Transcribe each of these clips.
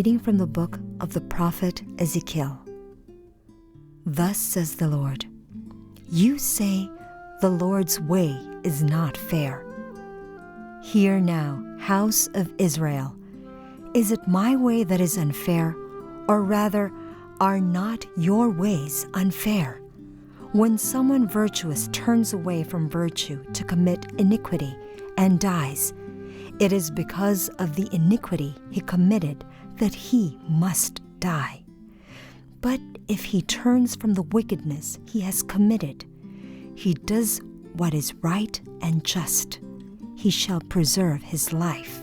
reading from the book of the prophet Ezekiel. Thus says the Lord, you say, the Lord's way is not fair. Hear now, house of Israel, is it my way that is unfair, or rather, are not your ways unfair? When someone virtuous turns away from virtue to commit iniquity and dies, it is because of the iniquity he committed that he must die. But if he turns from the wickedness he has committed, he does what is right and just, he shall preserve his life.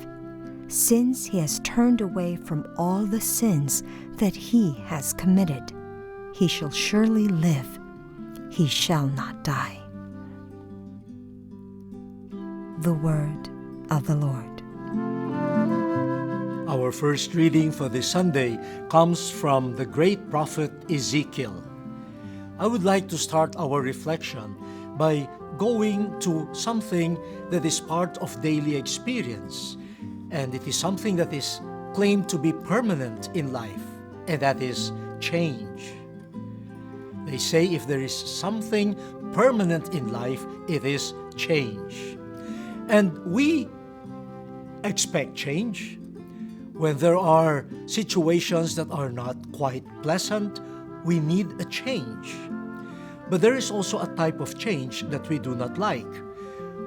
Since he has turned away from all the sins that he has committed, he shall surely live, he shall not die. The word of the Lord. Our first reading for this Sunday comes from the great prophet Ezekiel. I would like to start our reflection by going to something that is part of daily experience, and it is something that is claimed to be permanent in life, and that is change. They say if there is something permanent in life, it is change. And we expect change. When there are situations that are not quite pleasant, we need a change. But there is also a type of change that we do not like.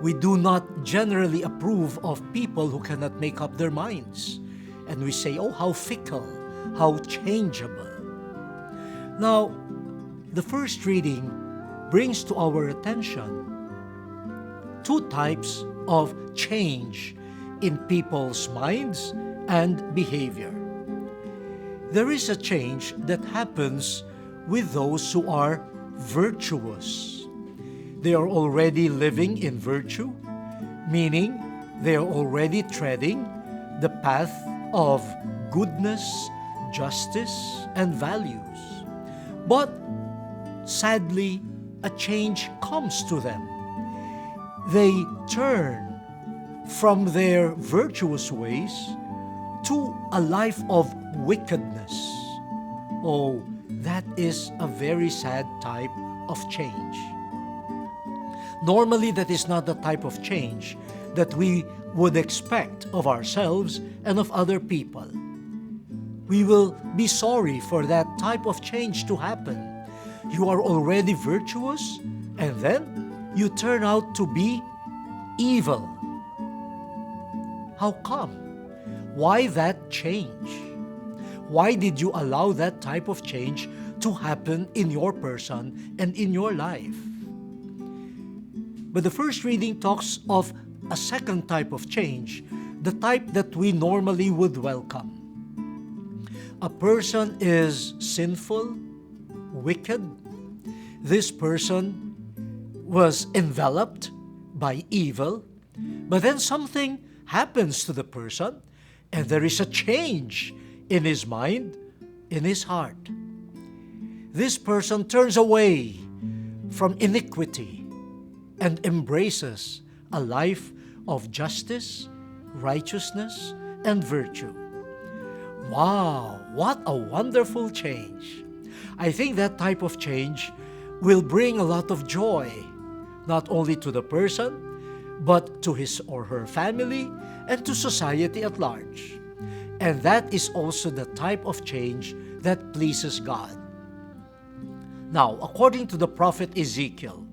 We do not generally approve of people who cannot make up their minds. And we say, oh, how fickle, how changeable. Now, the first reading brings to our attention two types of change in people's minds and behavior. There is a change that happens with those who are virtuous. They are already living in virtue, meaning they are already treading the path of goodness, justice, and values. But sadly, a change comes to them. They turn from their virtuous ways to a life of wickedness. Oh, that is a very sad type of change. Normally, that is not the type of change that we would expect of ourselves and of other people. We will be sorry for that type of change to happen. You are already virtuous, and then you turn out to be evil. How come? Why that change? Why did you allow that type of change to happen in your person and in your life? But the first reading talks of a second type of change, the type that we normally would welcome. A person is sinful, wicked. This person was enveloped by evil, but then something happens to the person, and there is a change in his mind, in his heart. This person turns away from iniquity and embraces a life of justice, righteousness, and virtue. Wow, what a wonderful change! I think that type of change will bring a lot of joy, not only to the person, but to his or her family and to society at large. And that is also the type of change that pleases God. Now, according to the prophet Ezekiel,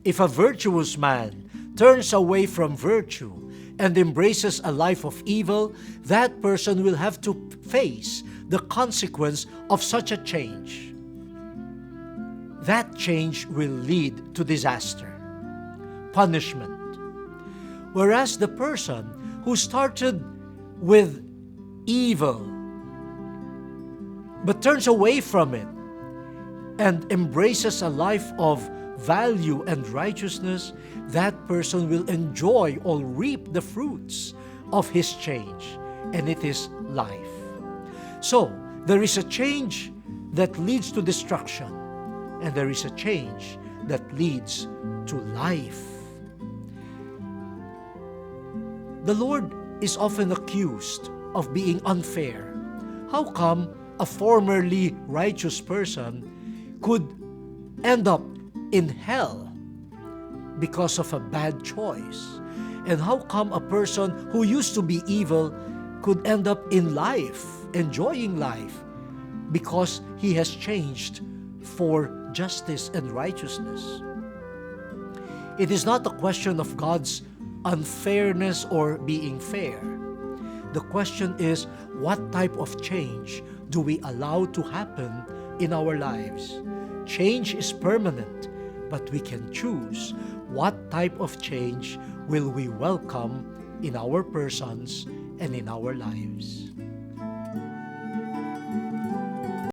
if a virtuous man turns away from virtue and embraces a life of evil, that person will have to face the consequence of such a change. That change will lead to disaster, punishment. Whereas the person who started with evil but turns away from it and embraces a life of value and righteousness, that person will enjoy or reap the fruits of his change, and it is life. So, there is a change that leads to destruction, and there is a change that leads to life. The Lord is often accused of being unfair, How come a formerly righteous person could end up in hell because of a bad choice? And how come a person who used to be evil could end up in life, enjoying life, because he has changed for justice and righteousness? It is not a question of God's unfairness or being fair. The question is, what type of change do we allow to happen in our lives? Change is permanent, but we can choose what type of change will we welcome in our persons and in our lives.